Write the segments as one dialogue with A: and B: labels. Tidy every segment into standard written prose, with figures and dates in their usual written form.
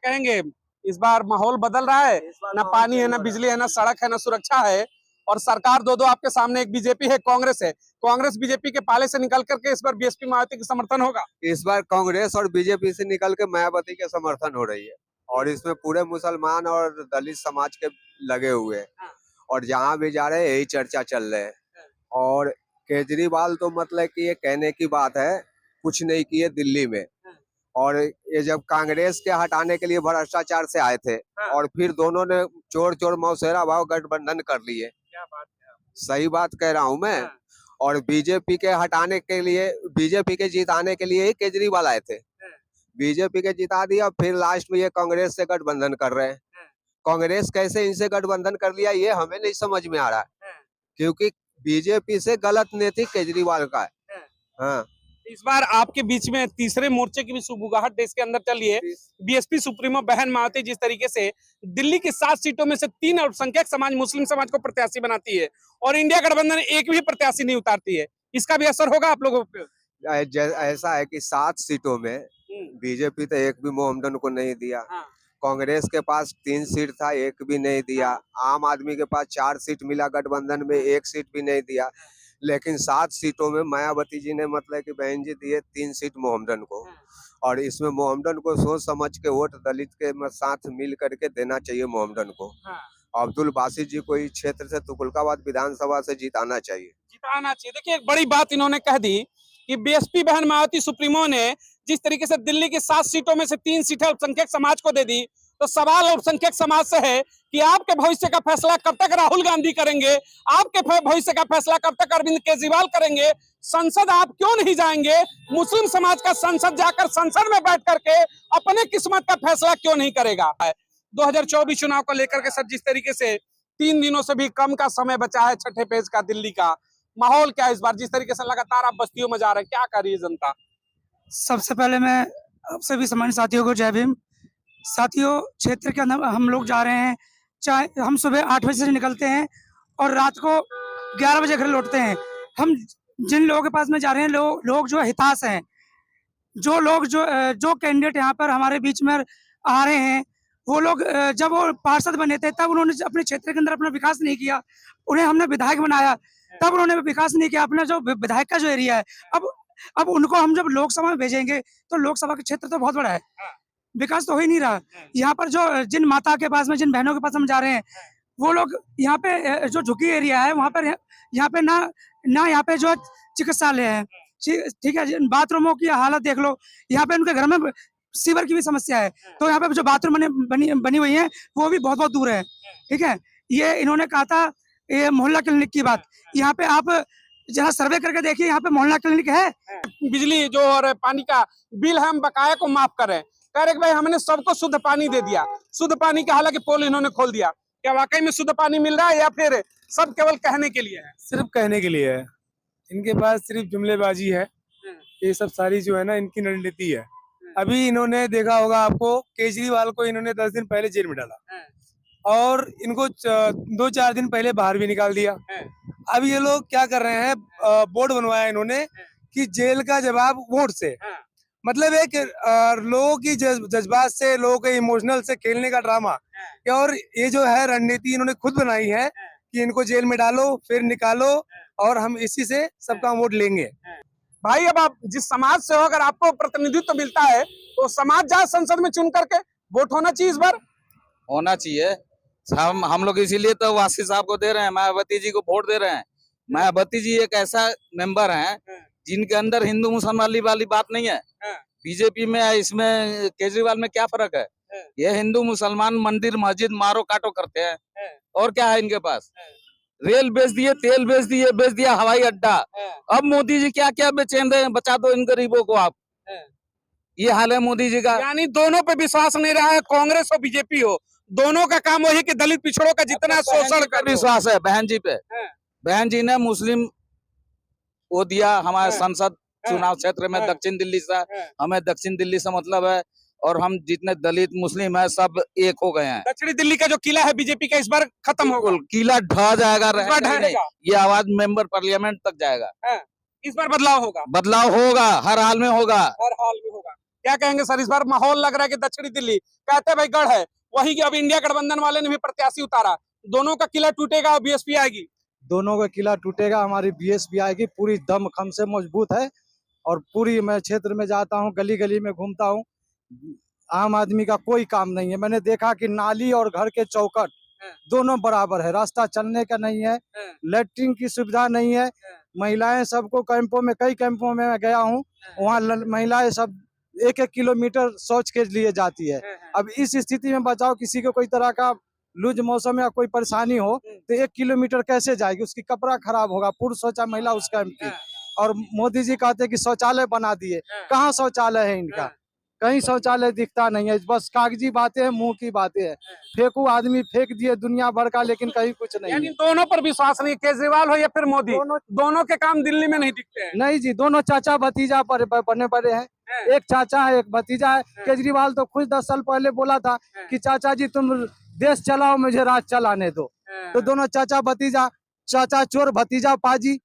A: कहेंगे? इस बार माहौल बदल रहा है, ना पानी है, ना बिजली है, ना सड़क है, ना सुरक्षा है, और सरकार दो आपके सामने, एक बीजेपी है, कांग्रेस है। कांग्रेस बीजेपी के पाले से निकल करके इस बार बीएसपी मायावती का समर्थन होगा।
B: इस बार कांग्रेस और बीजेपी से निकल के मायावती के समर्थन हो रही है, और इसमें पूरे मुसलमान और दलित समाज के लगे हुए हैं, और जहाँ भी जा रहे हैं यही चर्चा चल रहे है। और केजरीवाल तो मतलब कि ये कहने की बात है, कुछ नहीं किए दिल्ली में, और ये जब कांग्रेस के हटाने के लिए भ्रष्टाचार से आए थे, और फिर दोनों ने चोर चोर मौसेरा भाव गठबंधन कर लिए।
A: क्या बात है,
B: सही बात कह रहा हूँ मैं। और बीजेपी के हटाने के लिए, बीजेपी के जिताने के लिए ही केजरीवाल आए थे, बीजेपी के जिता दिया, फिर लास्ट में ये कांग्रेस से गठबंधन कर रहे हैं। कांग्रेस कैसे इनसे गठबंधन कर लिया ये हमें नहीं समझ में आ रहा है, क्योंकि बीजेपी से गलत नीति केजरीवाल का है। हाँ,
A: इस बार आपके बीच में तीसरे मोर्चे की भी सुगबुगाहट देश के अंदर चली है। बीएसपी सुप्रीमो बहन मायावती जिस तरीके से दिल्ली की 7 सीटों में से 3 अल्पसंख्यक समाज, मुस्लिम समाज को प्रत्याशी बनाती है, और इंडिया गठबंधन एक भी प्रत्याशी नहीं उतारती है, इसका भी असर होगा आप लोगों पे?
B: ऐसा है कि 7 सीटों में बीजेपी तो एक भी मोहम्मदन को नहीं दिया, कांग्रेस के पास 3 सीट था, एक भी नहीं दिया, आम आदमी के पास 4 सीट मिला, गठबंधन में 1 सीट भी नहीं दिया, लेकिन 7 सीटों में मायावती जी ने मतलब कि बहन जी दिए 3 सीट मोहम्मदन को, और इसमें मोहम्मदन को सोच समझ के वोट दलित के साथ मिल करके देना चाहिए मोहम्मदन को। अब्दुल बासित जी को इस क्षेत्र से तुगलकाबाद विधानसभा से जिताना चाहिए।
A: देखिए, एक बड़ी बात इन्होंने कह दी कि बीएसपी बहन मायावती सुप्रीमो ने जिस तरीके से दिल्ली की 7 सीटों में से 3 सीटें अल्पसंख्यक समाज को दे दी, तो सवाल अल्पसंख्यक समाज से है कि आपके भविष्य का फैसला कब तक राहुल गांधी करेंगे, आपके भविष्य का फैसला कब तक अरविंद केजरीवाल करेंगे, संसद आप क्यों नहीं जाएंगे, मुस्लिम समाज का संसद जाकर संसद में बैठ करके अपने किस्मत का फैसला क्यों नहीं करेगा? 2024 चुनाव को लेकर के सर, जिस तरीके से 3 दिनों से भी कम का समय बचा है छठे पेज का, दिल्ली का माहौल क्या है इस बार? जिस तरीके से लगातार आप बस्तियों में जा रहे हैं, क्या कर रही है जनता?
C: सबसे पहले मैं आप सभी सामान्य साथियों को जय भीम। साथियों, क्षेत्र के अंदर हम लोग जा रहे हैं, चाहे हम सुबह 8 बजे से निकलते हैं और रात को 11 बजे घर लौटते हैं। हम जिन लोगों के पास में जा रहे हैं, लोग जो हिताश हैं, जो लोग जो कैंडिडेट यहाँ पर हमारे बीच में आ रहे हैं, वो लोग जब वो पार्षद बने थे तब उन्होंने अपने क्षेत्र के अंदर अपना विकास नहीं किया, उन्हें हमने विधायक बनाया तब उन्होंने विकास नहीं किया। अपना जो विधायक का जो एरिया है, अब उनको हम जब लोकसभा में भेजेंगे तो लोकसभा का क्षेत्र तो बहुत बड़ा है, विकास तो हो ही नहीं रहा। यहाँ पर जो जिन माता के पास में, जिन बहनों के पास हम जा रहे हैं, वो लोग यहाँ पे जो झुकी एरिया है वहाँ पर, यहाँ पे ना यहाँ पे जो चिकित्सालय है, ठीक है, बाथरूमों की हालत देख लो, यहाँ पे उनके घर में सीवर की भी समस्या है, तो यहाँ पे जो बाथरूम बनी हुई है वो भी बहुत दूर है। ठीक है, ये इन्होंने कहा था ये मोहल्ला क्लिनिक की बात, यहाँ पे आप जहाँ सर्वे करके देखिए, यहाँ पे मोहल्ला क्लिनिक है।
A: बिजली जो और पानी का बिल हम बकाया को माफ करें, कह रहे भाई हमने सबको शुद्ध पानी दे दिया, शुद्ध पानी का हालांकि पोल इन्होंने खोल दिया, क्या वाकई में शुद्ध पानी मिल रहा है या फिर सब केवल कहने के लिए है?
D: सिर्फ कहने के लिए है, इनके पास सिर्फ जुमलेबाजी है, ये सब सारी जो है ना इनकी रणनीति है। अभी इन्होंने देखा होगा आपको, केजरीवाल को इन्होंने 10 दिन पहले जेल में डाला और इनको 2-4 दिन पहले बाहर भी निकाल दिया। अब ये लोग क्या कर रहे हैं, बोर्ड बनवाया इन्होंने कि जेल का जवाब वोट से, मतलब एक लोगों की जज्बात से, लोगों के इमोशनल से खेलने का ड्रामा। और ये जो है रणनीति इन्होंने खुद बनाई है कि इनको जेल में डालो फिर निकालो और हम इसी से सबका वोट लेंगे।
A: भाई, अब आप जिस समाज से हो, अगर आपको प्रतिनिधित्व मिलता है तो समाज जाए संसद में चुन करके, वोट होना चाहिए इस बार।
E: होना चाहिए। हम लोग इसीलिए तो वासी साहब को दे रहे हैं, मायावती जी को वोट दे रहे हैं। मायावती जी एक ऐसा मेंबर हैं जिनके अंदर हिंदू मुसलमान वाली बात नहीं है। बीजेपी में, इसमें केजरीवाल में क्या फर्क है? ये हिंदू मुसलमान मंदिर मस्जिद मारो काटो करते हैं, और क्या है इनके पास? रेल बेच दिए, तेल बेच दिया हवाई अड्डा। अब मोदी जी क्या क्या बेचें रहे हैं, बचा दो इन गरीबों को आप। ये हाल है मोदी जी का।
A: यानी दोनों पे विश्वास नहीं रहा है, कांग्रेस हो बीजेपी हो, दोनों का काम वही कि दलित पिछड़ों का जितना शोषण कर
E: विश्वास है बहन जी पे। बहन जी ने मुस्लिम वो दिया हमारे संसद चुनाव क्षेत्र में, दक्षिण दिल्ली से, हमें दक्षिण दिल्ली से मतलब है, और हम जितने दलित मुस्लिम है सब एक हो गए हैं।
A: दक्षिणी दिल्ली का जो किला है बीजेपी का इस बार खत्म होगा,
E: किला ढह जाएगा, नहीं, ये आवाज मेंबर पार्लियामेंट तक जाएगा।
A: इस बार बदलाव होगा,
E: बदलाव होगा, हर हाल में होगा,
A: हर हाल में होगा। क्या कहेंगे सर? इस बार माहौल लग रहा है कि दक्षिणी दिल्ली कहते भाई गढ़ है, वही अब इंडिया गठबंधन वाले ने भी प्रत्याशी उतारा, दोनों का किला टूटेगा और बीएसपी आएगी।
F: दोनों का किला टूटेगा, हमारी बीएसपी आएगी, पूरी दमखम से मजबूत है। और पूरी मैं क्षेत्र में जाता हूँ, गली गली में घूमता हूँ, आम आदमी का कोई काम नहीं है। मैंने देखा कि नाली और घर के चौखट दोनों बराबर है, रास्ता चलने का नहीं है, लैट्रिन की सुविधा नहीं है। महिलाएं सबको कैंपों में, कई कैंपों में मैं गया हूँ, वहाँ महिलाएं सब 1-1 किलोमीटर शौच के लिए जाती है। अब इस स्थिति में बताओ, किसी को कोई तरह का लूज मौसम या कोई परेशानी हो तो 1 किलोमीटर कैसे जाएगी? उसकी कपड़ा खराब होगा, पुरुष शौचालय, महिला उस कैंप की। और मोदी जी कहते हैं कि शौचालय बना दिए, कहाँ शौचालय है इनका? कहीं शौचालय दिखता नहीं है, बस कागजी बातें हैं, मुंह की बातें हैं। फेंकू आदमी फेंक दिए दुनिया भर का, लेकिन कहीं कुछ नहीं
A: यानी
F: है।
A: दोनों पर विश्वास नहीं, केजरीवाल हो या फिर मोदी, दोनों के काम दिल्ली में नहीं दिखते हैं।
F: नहीं जी, दोनों चाचा भतीजा पर बने बड़े हैं। एक चाचा है, एक भतीजा है। केजरीवाल तो खुद 10 साल पहले बोला था कि चाचा जी तुम देश चलाओ, मुझे राज चलाने दो। तो दोनों चाचा भतीजा, चाचा चोर भतीजा पाजी।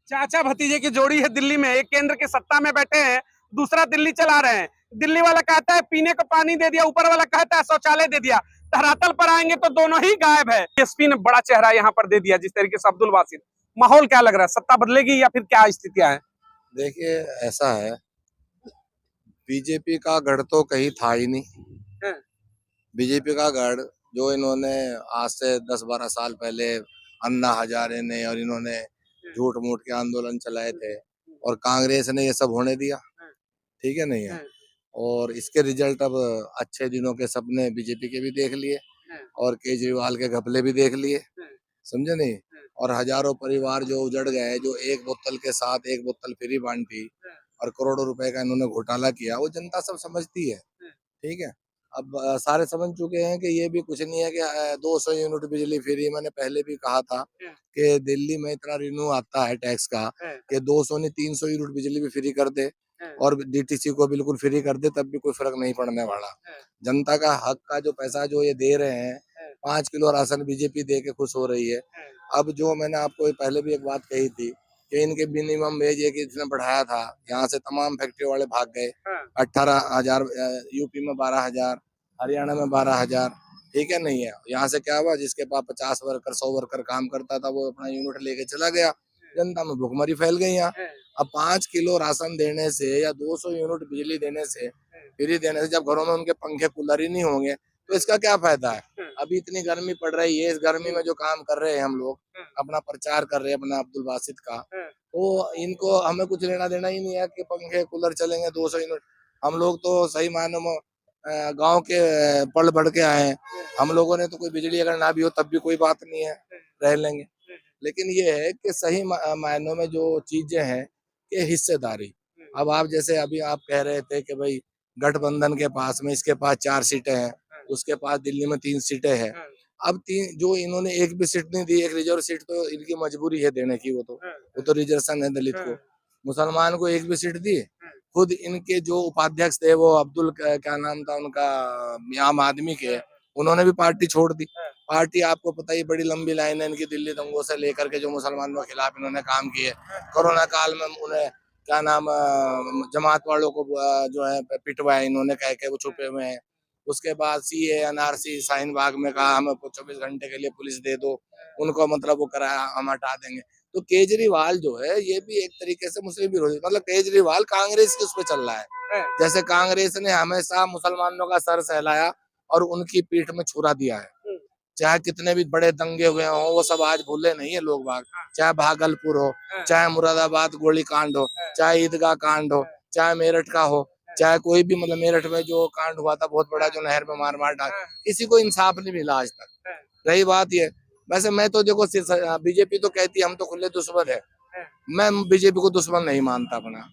A: चाचा भतीजे की जोड़ी है दिल्ली में, एक केंद्र की सत्ता में बैठे हैं, दूसरा दिल्ली चला रहे हैं। दिल्ली वाला कहता है पीने को पानी दे दिया, ऊपर वाला कहता है शौचालय दे दिया। धरातल पर आएंगे तो दोनों ही गायब है। बीएसपी ने बड़ा चेहरा यहाँ पर दे दिया, जिस तरीके से अब्दुल बासित। माहौल क्या लग रहा है, सत्ता बदलेगी या फिर क्या स्थितियां हैं?
G: देखिए ऐसा है, बीजेपी का गढ़ तो कहीं था ही नहीं। बीजेपी का गढ़ जो इन्होंने आज से 10-12 साल पहले अन्ना हजारे ने और इन्होंने झूठ मूठ के आंदोलन चलाए थे, और कांग्रेस ने ये सब होने दिया, ठीक है नहीं है। और इसके रिजल्ट अब अच्छे दिनों के सपने बीजेपी के भी देख लिए और केजरीवाल के घपले भी देख लिए, समझे नहीं। और हजारों परिवार जो उजड़ गए, जो एक बोतल के साथ एक बोतल फ्री बांटी और करोड़ों रुपए का इन्होंने घोटाला किया, वो जनता सब समझती है, ठीक है। अब सारे समझ चुके हैं कि ये भी कुछ नहीं है कि 200 यूनिट बिजली फ्री। मैंने पहले भी कहा था कि दिल्ली में इतना रिन्यू आता है टैक्स का कि 200 नहीं 300 यूनिट बिजली भी फ्री कर दे और डीटीसी को बिल्कुल फ्री कर दे, तब भी कोई फर्क नहीं पड़ने वाला। जनता का हक का जो पैसा जो ये दे रहे हैं, 5 किलो राशन बीजेपी दे के खुश हो रही है। अब जो मैंने आपको पहले भी एक बात कही थी कि इनके मिनिमम वेज एक इसने बढ़ाया था, यहाँ से तमाम फैक्ट्री वाले भाग गए। 18,000 यूपी में 12,000, हरियाणा में 12,000, ठीक है नहीं है। यहाँ से क्या हुआ, जिसके पास 50 वर्कर 100 वर्कर काम करता था, वो अपना यूनिट लेके चला गया। जनता में भुखमरी फैल गई यहाँ। अब 5 किलो राशन देने से या 200 यूनिट बिजली देने से, फ्री देने से, जब घरों में उनके पंखे कूलर ही नहीं होंगे तो इसका क्या फायदा है। अभी इतनी गर्मी पड़ रही है, इस गर्मी में जो काम कर रहे हैं हम लोग, अपना प्रचार कर रहे हैं अपना अब्दुल बासित का, तो इनको हमें कुछ लेना देना ही नहीं है कि पंखे कूलर चलेंगे 200 यूनिट। हम लोग तो सही मायनों में गांव के पढ़ बढ़ के आए हैं। हम लोगों ने तो कोई बिजली अगर ना भी हो तब भी कोई बात नहीं है, रह लेंगे। लेकिन ये है कि सही मायनों में जो चीजें हैं कि हिस्सेदारी। अब आप जैसे अभी आप कह रहे थे कि भाई गठबंधन के पास में, इसके पास 4 सीटें हैं, उसके पास दिल्ली में 3 सीटें हैं। अब 3 जो इन्होंने एक भी सीट नहीं दी, एक रिजर्व सीट तो इनकी मजबूरी है देने की, वो तो रिजर्वेशन है दलित को। मुसलमान को एक भी सीट दी। खुद इनके जो उपाध्यक्ष थे वो अब्दुल क्या नाम था उनका, आम आदमी के, उन्होंने भी पार्टी छोड़ दी। पार्टी आपको पता ही, बड़ी लंबी लाइन है इनकी दिल्ली दंगों से लेकर के, जो मुसलमानों के खिलाफ इन्होंने काम किए। कोरोना काल में उन्हें क्या नाम जमात वालों को जो है पिटवाया इन्होंने, कह के वो छुपे हुए हैं। उसके बाद सीए एनआरसी शाहीन बाग में कहा हमें 24 घंटे के लिए पुलिस दे दो, उनको मतलब वो कराया हम हटा देंगे। तो केजरीवाल जो है ये भी एक तरीके से मुस्लिम विरोधी, मतलब केजरीवाल कांग्रेस के उस पे चल रहा है। जैसे कांग्रेस ने हमेशा मुसलमानों का सर सहलाया और उनकी पीठ में छुरा दिया है, चाहे कितने भी बड़े दंगे हुए हों, वो सब आज भूले नहीं है लोग बाग। चाहे भागलपुर हो, चाहे मुरादाबाद गोली कांड हो, चाहे ईदगाह कांड हो, चाहे मेरठ का हो, चाहे कोई भी, मतलब मेरठ में जो कांड हुआ था बहुत बड़ा, जो नहर में मार मार डाल, किसी को इंसाफ नहीं मिला आज तक। रही बात ये, वैसे मैं तो देखो बीजेपी तो कहती है हम तो खुले दुश्मन है, मैं बीजेपी को दुश्मन नहीं मानता अपना,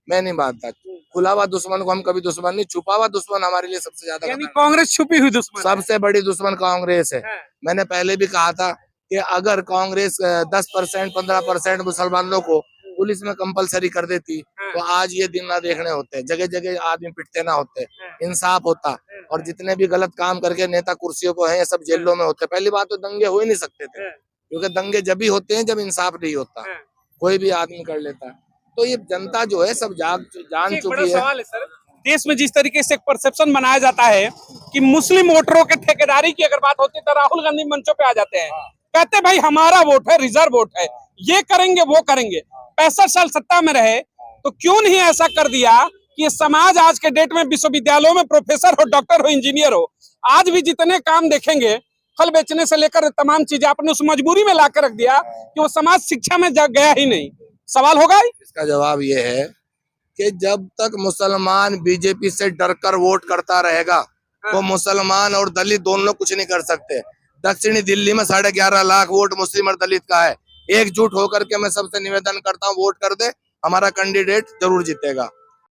G: मैं नहीं मानता। खुला हुआ दुश्मन को हम कभी दुश्मन नहीं, छुपा हुआ दुश्मन हमारे लिए सबसे ज्यादा,
A: यानी कांग्रेस छुपी हुई दुश्मन,
G: सबसे बड़ी दुश्मन कांग्रेस है। मैंने पहले भी कहा था कि अगर कांग्रेस 10% 15% मुसलमानों को पुलिस में कंपलसरी कर देती तो आज ये दिन ना देखने होते, जगह जगह आदमी पिटते ना होते, इंसाफ होता, और जितने भी गलत काम करके नेता कुर्सियों को है ये सब जेलों में होते। पहली बात तो दंगे हो ही नहीं सकते थे, क्योंकि दंगे जब भी होते हैं जब इंसाफ नहीं होता, कोई भी आदमी कर लेता है। तो ये जनता जो है सब जान चुकी है।
A: सवाल है सर, देश में जिस तरीके से एक परसेप्शन बनाया जाता है कि मुस्लिम वोटरों के ठेकेदारी की अगर बात होती है तो राहुल गांधी मंचों पे आ जाते हैं, कहते भाई हमारा वोट है, रिजर्व वोट है, ये करेंगे वो करेंगे। 65 साल सत्ता में रहे तो क्यों नहीं ऐसा कर दिया कि ये समाज आज के डेट में विश्वविद्यालयों में प्रोफेसर हो, डॉक्टर हो, इंजीनियर हो, आज भी जितने काम देखेंगे फल बेचने से लेकर तमाम चीजें आपने उस मजबूरी में ला कर रख दिया कि वो समाज शिक्षा में गया ही नहीं। सवाल होगा ही?
G: इसका जवाब ये है कि जब तक मुसलमान बीजेपी से डरकर वोट करता रहेगा तो मुसलमान और दलित दोनों लोग कुछ नहीं कर सकते। दक्षिणी दिल्ली में 11.5 लाख वोट मुस्लिम और दलित का है। एकजुट होकर के मैं सबसे निवेदन करता हूँ, वोट कर दे, हमारा कैंडिडेट जरूर जीतेगा।